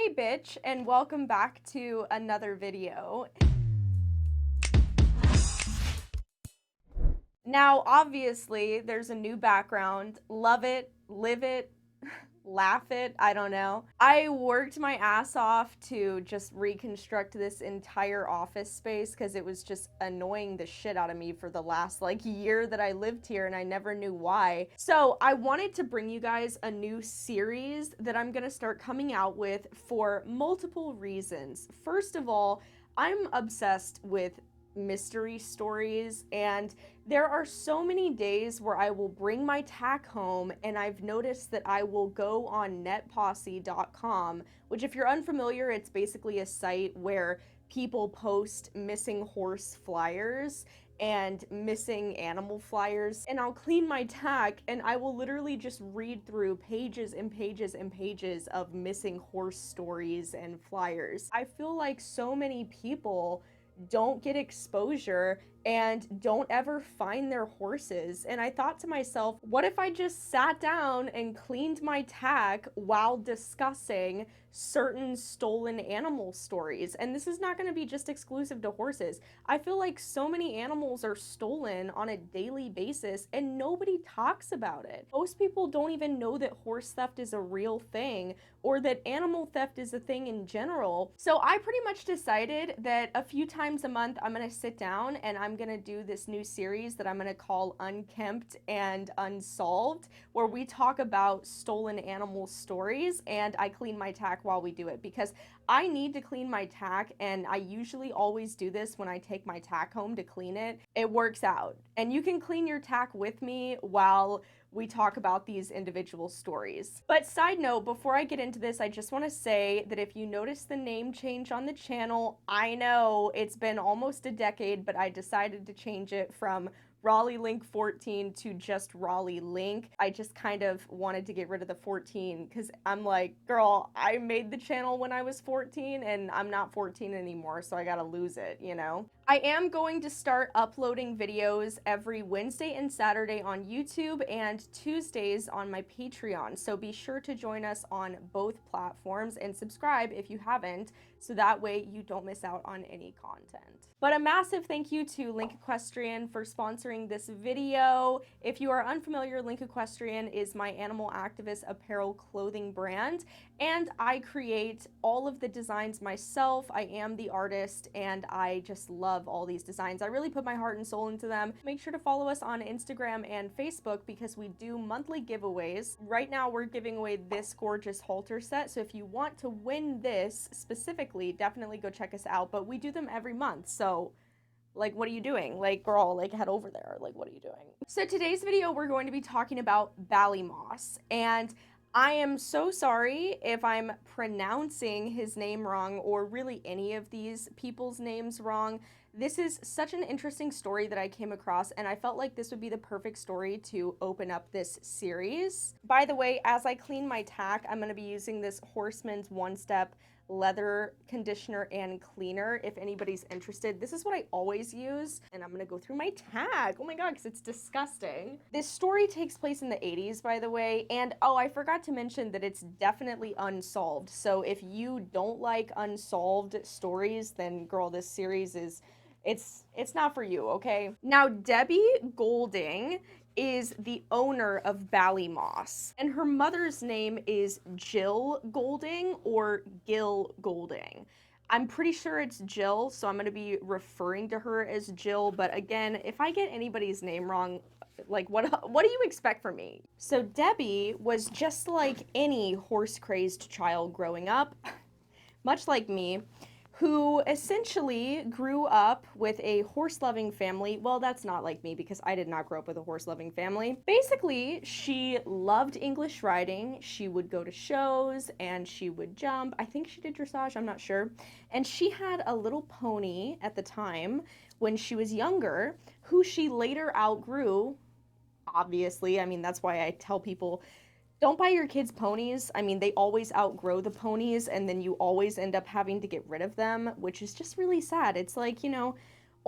Hey bitch, and welcome back to another video. Now, obviously, there's a new background. Love it, live it, laugh it, I don't know. I worked my ass off to just reconstruct this entire office space because it was just annoying the shit out of me for the last year that I lived here, and I never knew why. So I wanted to bring you guys a new series that I'm gonna start coming out with for multiple reasons. First of all, I'm obsessed with mystery stories, and there are so many days where I will bring my tack home, and I've noticed that I will go on netposse.com, which, if you're unfamiliar, it's basically a site where people post missing horse flyers and missing animal flyers, and I'll clean my tack and I will literally just read through pages and pages and pages of missing horse stories and flyers. I feel like so many people don't get exposure and don't ever find their horses. And I thought to myself, what if I just sat down and cleaned my tack while discussing certain stolen animal stories? And this is not going to be just exclusive to horses. I feel like so many animals are stolen on a daily basis and nobody talks about it. Most people don't even know that horse theft is a real thing or that animal theft is a thing in general. So I pretty much decided that a few times a month I'm going to sit down and I'm going to do this new series that I'm going to call Unkempt and Unsolved, where we talk about stolen animal stories and I clean my tack while we do it, because I need to clean my tack, and I usually always do this when I take my tack home to clean it. It works out. And you can clean your tack with me while we talk about these individual stories. But side note, before I get into this, I just want to say that if you notice the name change on the channel, I know it's been almost a decade, but I decided to change it from Raleigh Link 14 to just Raleigh Link. I just kind of wanted to get rid of the 14 because I'm like, girl, I made the channel when I was 14 and I'm not 14 anymore, so I gotta lose it, you know? I am going to start uploading videos every Wednesday and Saturday on YouTube and Tuesdays on my Patreon, so be sure to join us on both platforms and subscribe if you haven't, so that way you don't miss out on any content. But a massive thank you to Link Equestrian for sponsoring this video. If you are unfamiliar, Link Equestrian is my animal activist apparel clothing brand, and I create all of the designs myself. I am the artist, and I just love all these designs. I really put my heart and soul into them. Make sure to follow us on Instagram and Facebook because we do monthly giveaways. Right now we're giving away this gorgeous halter set, so if you want to win this specifically, definitely go check us out. But we do them every month, so what are you doing? Girl, head over there. What are you doing? So today's video, we're going to be talking about Ballymoss, and I am so sorry if I'm pronouncing his name wrong, or really any of these people's names wrong. This is such an interesting story that I came across, and I felt like this would be the perfect story to open up this series. By the way, as I clean my tack, I'm going to be using this Horseman's One Step leather conditioner and cleaner if anybody's interested. This is what I always use, and I'm gonna go through my tag. Oh my god, because it's disgusting. This story takes place in the 80s, by the way, and oh, I forgot to mention that it's definitely unsolved. So if you don't like unsolved stories, then girl, this series is it's not for you, okay? Now, Debbie Golding is the owner of Ballymoss, and her mother's name is Jill Golding or Gil Golding. I'm pretty sure it's Jill, so I'm going to be referring to her as Jill, but again, if I get anybody's name wrong, what do you expect from me? So Debbie was just like any horse-crazed child growing up, much like me, who essentially grew up with a horse-loving family. Well, that's not like me because I did not grow up with a horse-loving family. Basically, she loved English riding. She would go to shows and she would jump. I think she did dressage, I'm not sure. And she had a little pony at the time when she was younger, who she later outgrew, obviously. I mean, that's why I tell people, don't buy your kids ponies. I mean, they always outgrow the ponies, and then you always end up having to get rid of them, which is just really sad. It's like, you know,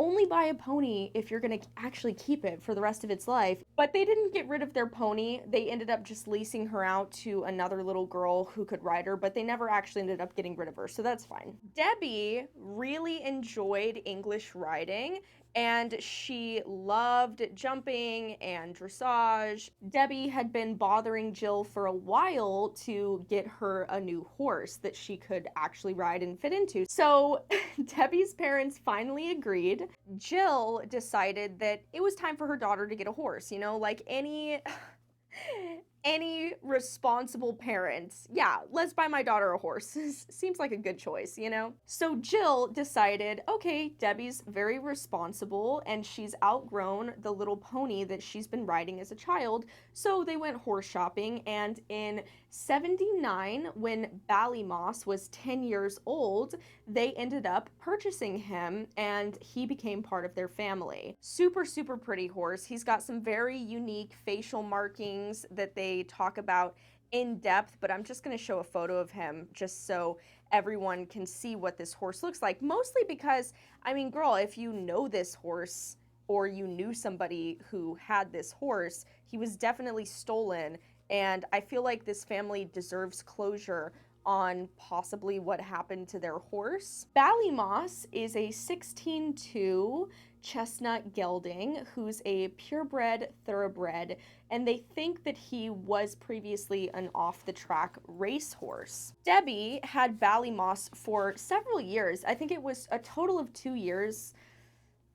only buy a pony if you're going to actually keep it for the rest of its life. But they didn't get rid of their pony. They ended up just leasing her out to another little girl who could ride her, but they never actually ended up getting rid of her, so that's fine. Debbie really enjoyed English riding, and she loved jumping and dressage. Debbie had been bothering Jill for a while to get her a new horse that she could actually ride and fit into. So Debbie's parents finally agreed. Jill decided that it was time for her daughter to get a horse, like any responsible parents. Yeah, let's buy my daughter a horse. Seems like a good choice, So Jill decided, okay, Debbie's very responsible and she's outgrown the little pony that she's been riding as a child. So they went horse shopping, and in 79, when Ballymoss was 10 years old, they ended up purchasing him and he became part of their family. Super, super pretty horse. He's got some very unique facial markings that they talk about in depth, but I'm just going to show a photo of him just so everyone can see what this horse looks like. Mostly because, girl, if you know this horse or you knew somebody who had this horse, he was definitely stolen, and I feel like this family deserves closure on possibly what happened to their horse. Ballymoss is a 16-2 chestnut gelding who's a purebred thoroughbred, and they think that he was previously an off-the-track racehorse. Debbie had Ballymoss for several years. I think it was a total of 2 years.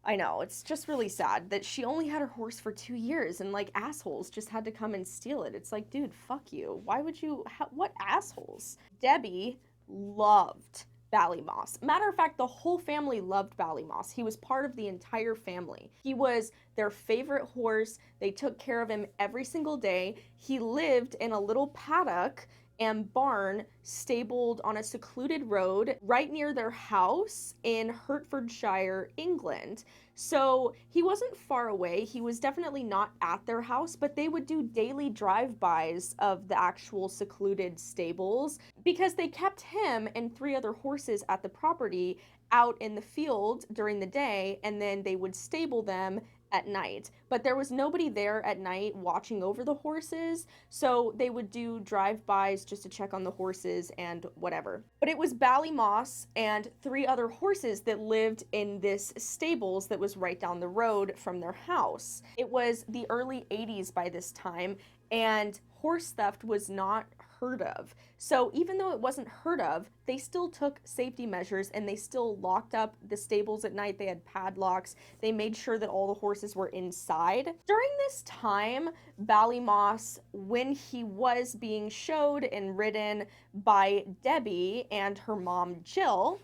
I know, it's just really sad that she only had her horse for 2 years and assholes just had to come and steal it. It's like, dude, fuck you. Why would you, what assholes? Debbie loved Ballymoss. Matter of fact, the whole family loved Ballymoss. He was part of the entire family. He was their favorite horse. They took care of him every single day. He lived in a little paddock and barn stabled on a secluded road right near their house in Hertfordshire, England. So he wasn't far away. He was definitely not at their house, but they would do daily drive-bys of the actual secluded stables because they kept him and 3 other horses at the property out in the field during the day, and then they would stable them at night. But there was nobody there at night watching over the horses, so they would do drive-bys just to check on the horses and whatever. But it was Ballymoss and 3 other horses that lived in this stables that was right down the road from their house. It was the early 80s by this time, and horse theft was not heard of. So even though it wasn't heard of, they still took safety measures and they still locked up the stables at night. They had padlocks. They made sure that all the horses were inside. During this time, Ballymoss, when he was being showed and ridden by Debbie and her mom Jill,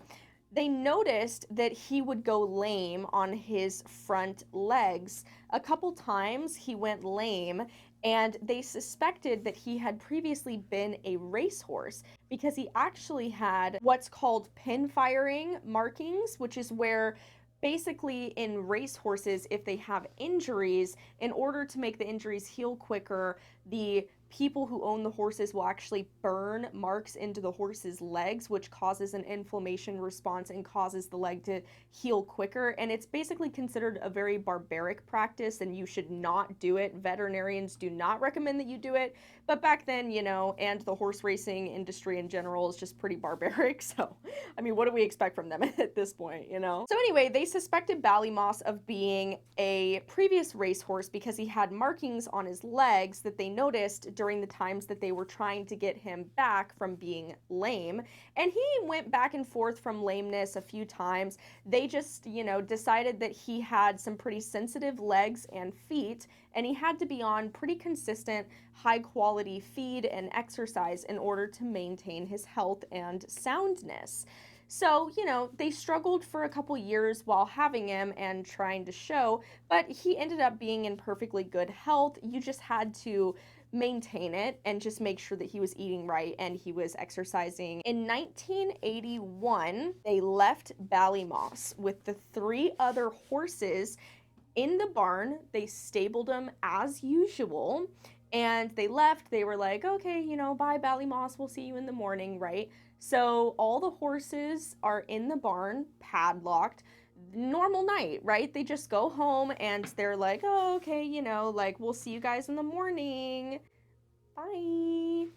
they noticed that he would go lame on his front legs. A couple times he went lame, and they suspected that he had previously been a racehorse because he actually had what's called pin firing markings, which is where basically in racehorses, if they have injuries, in order to make the injuries heal quicker, the people who own the horses will actually burn marks into the horse's legs, which causes an inflammation response and causes the leg to heal quicker. And it's basically considered a very barbaric practice, and you should not do it. Veterinarians do not recommend that you do it. But back then, and the horse racing industry in general is just pretty barbaric. So, what do we expect from them at this point, So anyway, they suspected Ballymoss of being a previous racehorse because he had markings on his legs that they noticed during the times that they were trying to get him back from being lame. And he went back and forth from lameness a few times. They just, decided that he had some pretty sensitive legs and feet, and he had to be on pretty consistent, high quality feed and exercise in order to maintain his health and soundness. So, they struggled for a couple years while having him and trying to show, but he ended up being in perfectly good health. You just had to maintain it and just make sure that he was eating right and he was exercising. In 1981, they left Ballymoss with the 3 other horses in the barn. They stabled them as usual, and they left. They were like, okay, bye Ballymoss, we'll see you in the morning, right? So all the horses are in the barn, padlocked. normal night, right? They just go home and they're like, oh, okay, you know, like, we'll see you guys in the morning. Bye.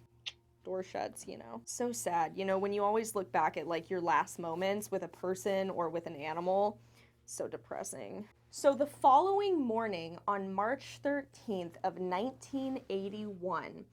Door shuts, you know. So sad. You know, when you always look back at like your last moments with a person or with an animal, so depressing. So the following morning on March 13th of 1981,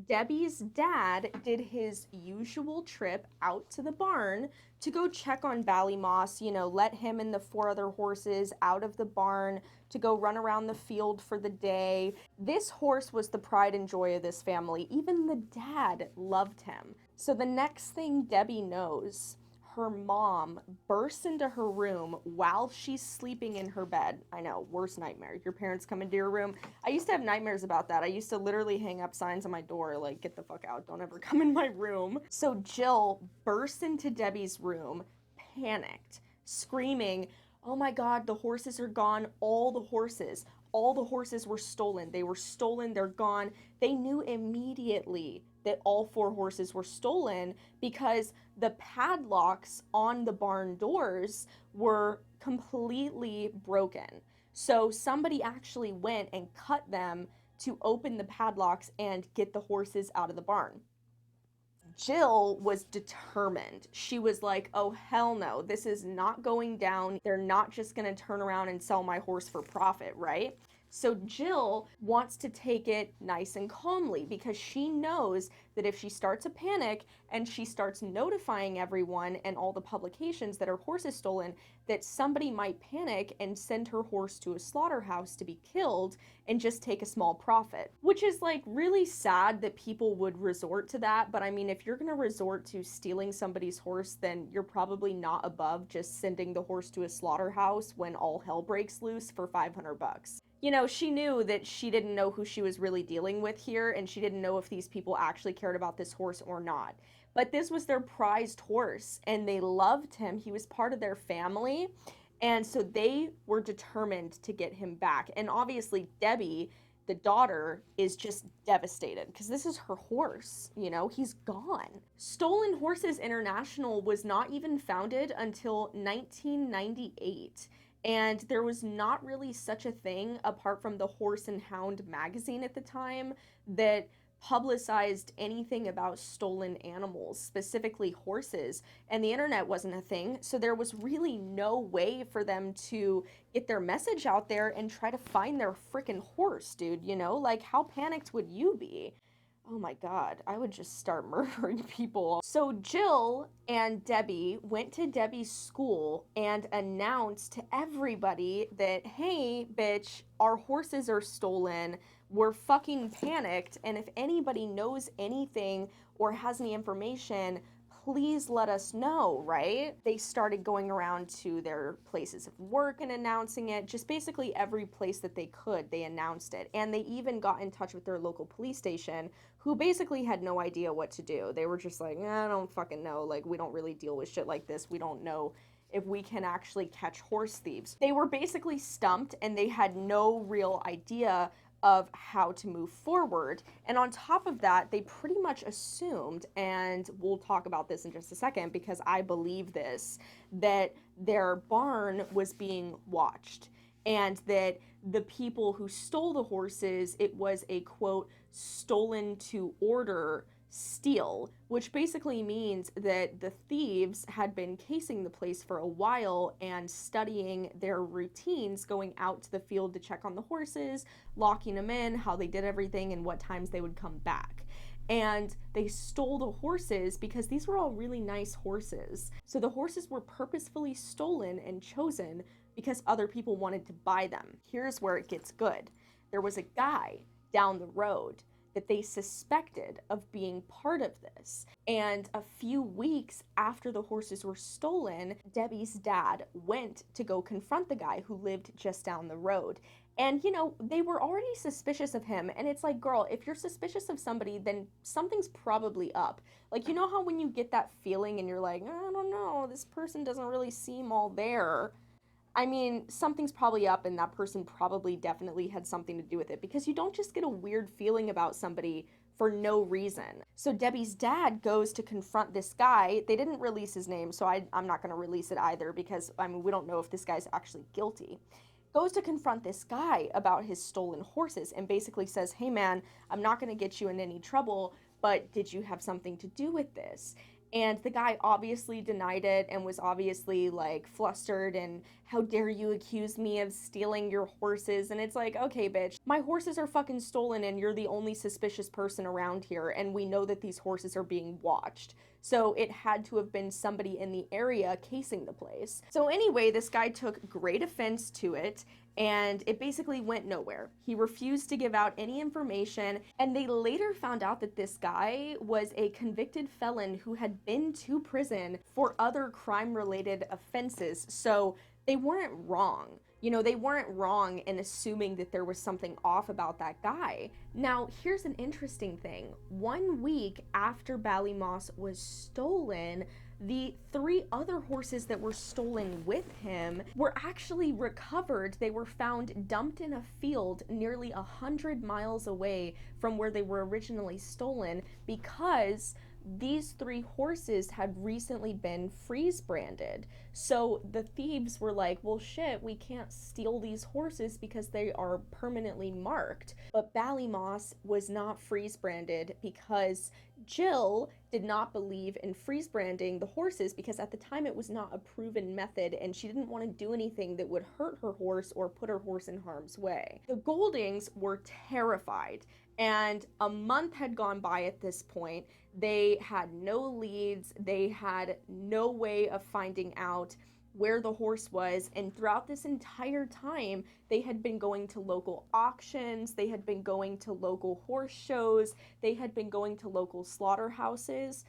Debbie's dad did his usual trip out to the barn to go check on Ballymoss, you know, let him and the four other horses out of the barn to go run around the field for the day. This horse was the pride and joy of this family. Even the dad loved him. So the next thing Debbie knows, her mom bursts into her room while she's sleeping in her bed. I know, worst nightmare. Your parents come into your room. I used to have nightmares about that. I used to literally hang up signs on my door like, get the fuck out, don't ever come in my room. So Jill bursts into Debbie's room, panicked, screaming, oh my God, the horses are gone. All the horses were stolen. They were stolen. They're gone. They knew immediately that all four horses were stolen because the padlocks on the barn doors were completely broken. So somebody actually went and cut them to open the padlocks and get the horses out of the barn. Jill was determined. She was like, oh, hell no, this is not going down. They're not just going to turn around and sell my horse for profit, right? So Jill wants to take it nice and calmly because she knows that if she starts a panic and she starts notifying everyone and all the publications that her horse is stolen, that somebody might panic and send her horse to a slaughterhouse to be killed and just take a small profit. Which is like really sad that people would resort to that. But I mean, if you're going to resort to stealing somebody's horse, then you're probably not above just sending the horse to a slaughterhouse when all hell breaks loose for $500. You know, she knew that she didn't know who she was really dealing with here, and she didn't know if these people actually cared about this horse or not. But this was their prized horse, and they loved him. He was part of their family, and so they were determined to get him back. And obviously, Debbie, the daughter, is just devastated because this is her horse, you know, he's gone. Stolen Horses International was not even founded until 1998. And there was not really such a thing apart from the Horse and Hound magazine at the time that publicized anything about stolen animals, specifically horses. And the internet wasn't a thing. So there was really no way for them to get their message out there and try to find their freaking horse, dude. You know, like how panicked would you be? Oh my God, I would just start murdering people. So Jill and Debbie went to Debbie's school and announced to everybody that, hey, bitch, our horses are stolen. We're fucking panicked. And if anybody knows anything or has any information, please let us know, right? They started going around to their places of work and announcing it. Just basically every place that they could, they announced it. And they even got in touch with their local police station, who basically had no idea what to do. They were just like, I don't fucking know. Like, we don't really deal with shit like this. We don't know if we can actually catch horse thieves. They were basically stumped and they had no real idea of how to move forward. And on top of that, they pretty much assumed, and we'll talk about this in just a second because I believe this, that their barn was being watched and that the people who stole the horses, it was a quote, stolen to order steal, which basically means that the thieves had been casing the place for a while and studying their routines, going out to the field to check on the horses, locking them in, how they did everything, and what times they would come back. And they stole the horses because these were all really nice horses. So the horses were purposefully stolen and chosen because other people wanted to buy them. Here's where it gets good. There was a guy down the road that they suspected of being part of this. And a few weeks after the horses were stolen, Debbie's dad went to go confront the guy who lived just down the road. And, you know, they were already suspicious of him. And it's like, girl, if you're suspicious of somebody, then something's probably up. Like, you know how when you get that feeling and you're like, I don't know, this person doesn't really seem all there. I mean, something's probably up and that person probably definitely had something to do with it because you don't just get a weird feeling about somebody for no reason. So Debbie's dad goes to confront this guy. They didn't release his name, so I'm not going to release it either because, I mean, we don't know if this guy's actually guilty. Goes to confront this guy about his stolen horses and basically says, hey man, I'm not going to get you in any trouble, but did you have something to do with this? And the guy obviously denied it and was obviously like flustered and how dare you accuse me of stealing your horses? And it's like, okay, bitch, my horses are fucking stolen and you're the only suspicious person around here. And we know that these horses are being watched. So it had to have been somebody in the area casing the place. So anyway, this guy took great offense to it and it basically went nowhere. He refused to give out any information, and they later found out that this guy was a convicted felon who had been to prison for other crime-related offenses, so they weren't wrong. You know, they weren't wrong in assuming that there was something off about that guy. Now, here's an interesting thing. 1 week after Ballymoss was stolen, the 3 other horses that were stolen with him were actually recovered. They were found dumped in a field nearly 100 miles away from where they were originally stolen because these 3 horses had recently been freeze branded. So the thieves were like, well shit, we can't steal these horses because they are permanently marked. But Ballymoss was not freeze branded because Jill did not believe in freeze branding the horses because at the time it was not a proven method and she didn't want to do anything that would hurt her horse or put her horse in harm's way. The Goldings were terrified, and a month had gone by at this point. They had no leads, they had no way of finding out where the horse was, and throughout this entire time they had been going to local auctions, they had been going to local horse shows, they had been going to local slaughterhouses.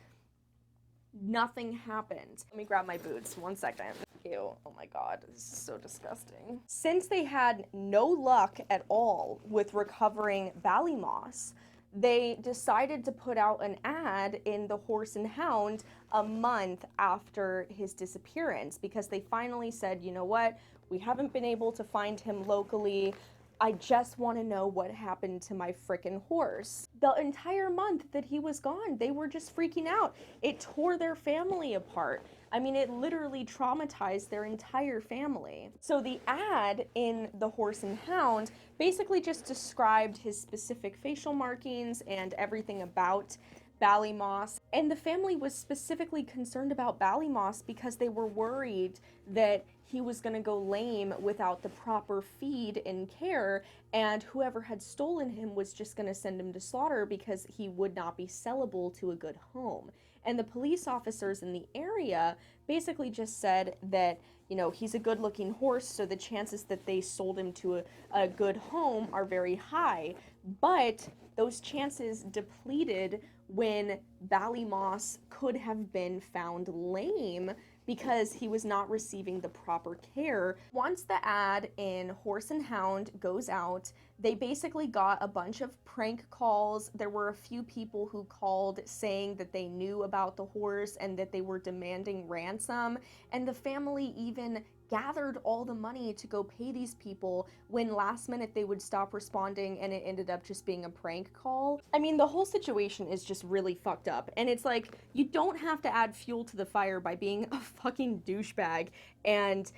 Nothing happened. Let me grab my boots 1 second. Ew, oh my god, this is so disgusting. Since they had no luck at all with recovering Ballymoss, they decided to put out an ad in the Horse and Hound a month after his disappearance because they finally said, you know what, we haven't been able to find him locally. I just want to know what happened to my frickin' horse. The entire month that he was gone, they were just freaking out. It tore their family apart. I mean, it literally traumatized their entire family. So the ad in the Horse and Hound basically just described his specific facial markings and everything about Ballymoss. And the family was specifically concerned about Ballymoss because they were worried that he was going to go lame without the proper feed and care, and whoever had stolen him was just going to send him to slaughter because he would not be sellable to a good home. And the police officers in the area basically just said that, you know, he's a good looking horse, so the chances that they sold him to a good home are very high. But those chances depleted when Ballymoss could have been found lame because he was not receiving the proper care. Once the ad in Horse and Hound goes out, they basically got a bunch of prank calls. There were a few people who called saying that they knew about the horse and that they were demanding ransom. And the family even gathered all the money to go pay these people when last minute they would stop responding and it ended up just being a prank call. I mean, the whole situation is just really fucked up. And it's like, you don't have to add fuel to the fire by being a fucking douchebag and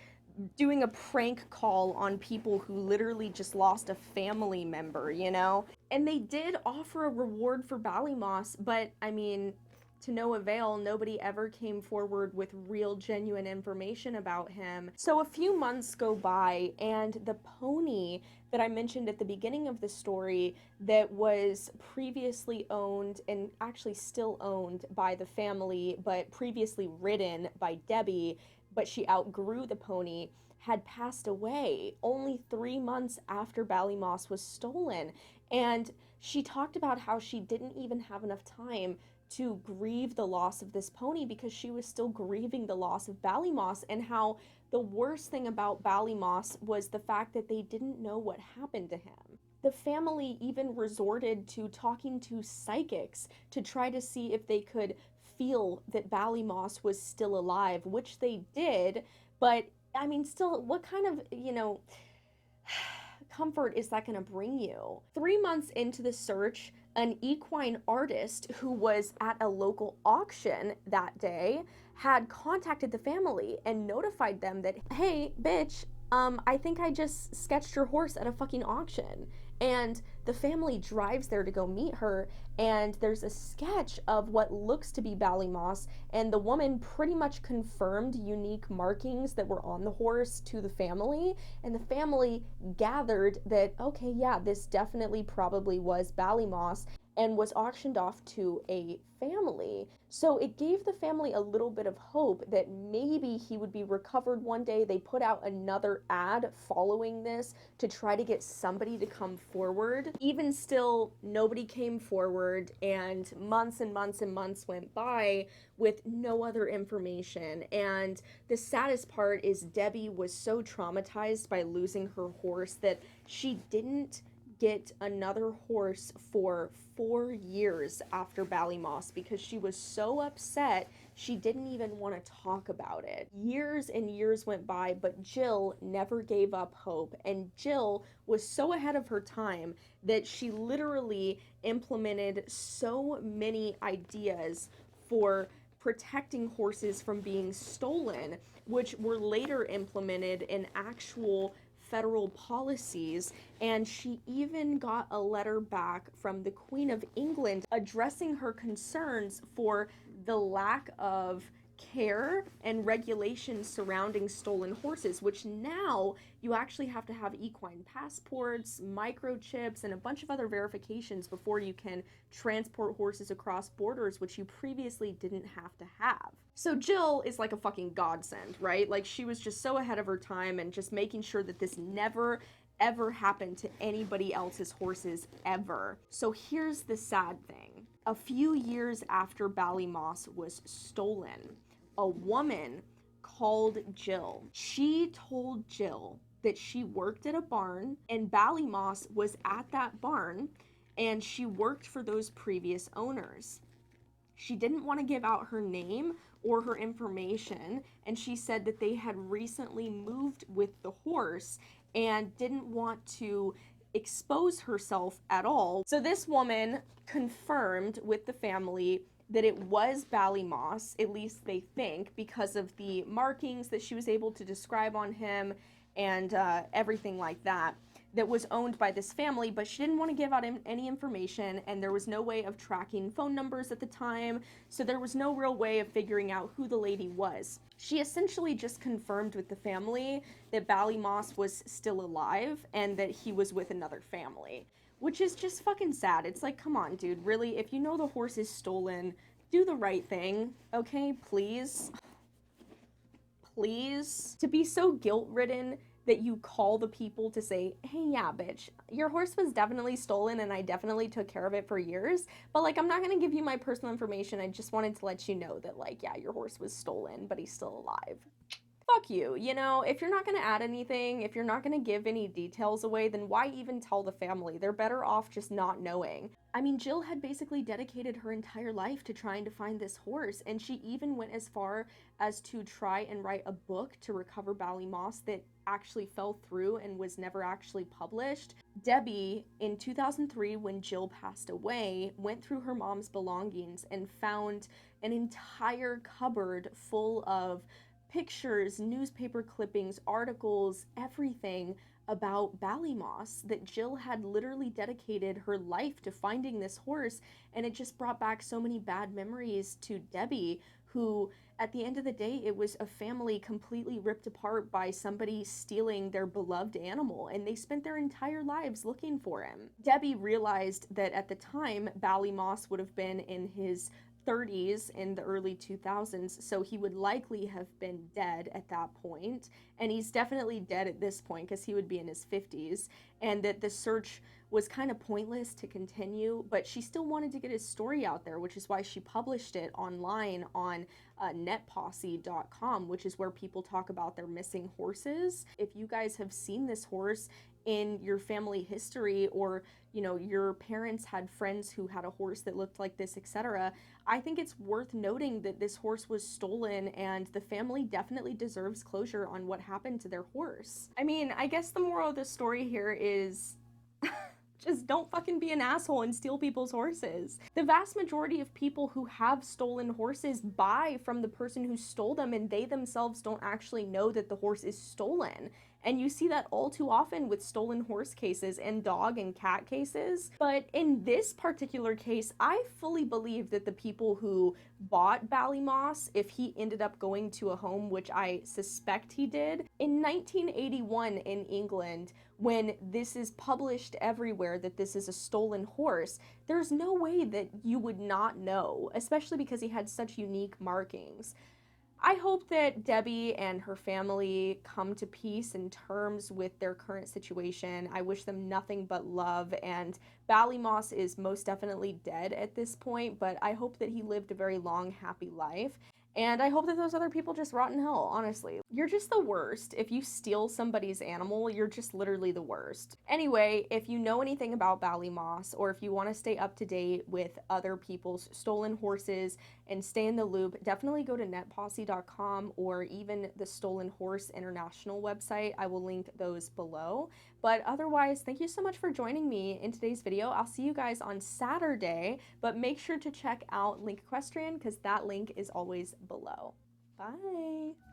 doing a prank call on people who literally just lost a family member, you know? And they did offer a reward for Ballymoss, but I mean, to no avail. Nobody ever came forward with real genuine information about him. So a few months go by and the pony that I mentioned at the beginning of the story that was previously owned and actually still owned by the family, but previously ridden by Debbie, but she outgrew the pony, had passed away only 3 months after Ballymoss was stolen. And she talked about how she didn't even have enough time to grieve the loss of this pony because she was still grieving the loss of Ballymoss, and how the worst thing about Ballymoss was the fact that they didn't know what happened to him. The family even resorted to talking to psychics to try to see if they could feel that Ballymoss was still alive, which they did, but I mean, still, what kind of, you know, comfort is that going to bring you? 3 months into the search, An equine artist who was at a local auction that day had contacted the family and notified them that, hey, bitch, I think I just sketched your horse at a fucking auction. And the family drives there to go meet her, and there's a sketch of what looks to be Ballymoss, and the woman pretty much confirmed unique markings that were on the horse to the family, and the family gathered that, okay, yeah, this definitely probably was Ballymoss, and was auctioned off to a family. So it gave the family a little bit of hope that maybe he would be recovered one day. They put out another ad following this to try to get somebody to come forward. Even still, nobody came forward, and months and months and months went by with no other information. And the saddest part is Debbie was so traumatized by losing her horse that she didn't get another horse for 4 years after Ballymoss because she was so upset she didn't even want to talk about it. Years and years went by, but Jill never gave up hope, and Jill was so ahead of her time that she literally implemented so many ideas for protecting horses from being stolen, which were later implemented in actual federal policies, and she even got a letter back from the Queen of England addressing her concerns for the lack of care and regulations surrounding stolen horses, which now you actually have to have equine passports, microchips, and a bunch of other verifications before you can transport horses across borders, which you previously didn't have to have. So Jill is like a fucking godsend, right? Like, she was just so ahead of her time and just making sure that this never ever happened to anybody else's horses ever. So here's the sad thing. A few years after Ballymoss was stolen, a woman called Jill. She told Jill that she worked at a barn and Ballymoss was at that barn, and she worked for those previous owners. She didn't want to give out her name or her information, and she said that they had recently moved with the horse and didn't want to expose herself at all. So this woman confirmed with the family that it was Ballymoss, at least they think, because of the markings that she was able to describe on him and everything like that, that was owned by this family, but she didn't want to give out any information, and there was no way of tracking phone numbers at the time, so there was no real way of figuring out who the lady was. She essentially just confirmed with the family that Ballymoss was still alive and that he was with another family, which is just fucking sad. It's like, come on, dude, really? If you know the horse is stolen, do the right thing, okay? Please. Please. To be so guilt-ridden that you call the people to say, hey, yeah, bitch, your horse was definitely stolen and I definitely took care of it for years, but like, I'm not gonna give you my personal information. I just wanted to let you know that, like, yeah, your horse was stolen, but he's still alive. Fuck you, you know, if you're not gonna add anything, if you're not gonna give any details away, then why even tell the family? They're better off just not knowing. I mean, Jill had basically dedicated her entire life to trying to find this horse, and she even went as far as to try and write a book to recover Ballymoss that actually fell through and was never actually published. Debbie, in 2003, when Jill passed away, went through her mom's belongings and found an entire cupboard full of pictures, newspaper clippings, articles, everything about Ballymoss, that Jill had literally dedicated her life to finding this horse, and it just brought back so many bad memories to Debbie, who, at the end of the day, it was a family completely ripped apart by somebody stealing their beloved animal, and they spent their entire lives looking for him. Debbie realized that at the time, Ballymoss would have been in his 30s in the early 2000s, so he would likely have been dead at that point, and he's definitely dead at this point because he would be in his 50s, and that the search was kind of pointless to continue, but she still wanted to get his story out there, which is why she published it online on netposse.com, which is where people talk about their missing horses. If you guys have seen this horse in your family history, or you know, your parents had friends who had a horse that looked like this, etc., I think it's worth noting that this horse was stolen, and the family definitely deserves closure on what happened to their horse. I mean, I guess the moral of the story here is Just don't fucking be an asshole and steal people's horses. The vast majority of people who have stolen horses buy from the person who stole them, and they themselves don't actually know that the horse is stolen. And you see that all too often with stolen horse cases and dog and cat cases. But in this particular case, I fully believe that the people who bought Ballymoss, if he ended up going to a home, which I suspect he did, in 1981 in England, when this is published everywhere that this is a stolen horse, there's no way that you would not know, especially because he had such unique markings. I hope that Debbie and her family come to peace and terms with their current situation. I wish them nothing but love, and Ballymoss is most definitely dead at this point, but I hope that he lived a very long, happy life. And I hope that those other people just rot in hell, honestly. You're just the worst. If you steal somebody's animal, you're just literally the worst. Anyway, if you know anything about Ballymoss, or if you want to stay up to date with other people's stolen horses and stay in the loop, definitely go to netposse.com or even the Stolen Horse International website. I will link those below. But otherwise, thank you so much for joining me in today's video. I'll see you guys on Saturday, but make sure to check out Link Equestrian because that link is always below. Bye.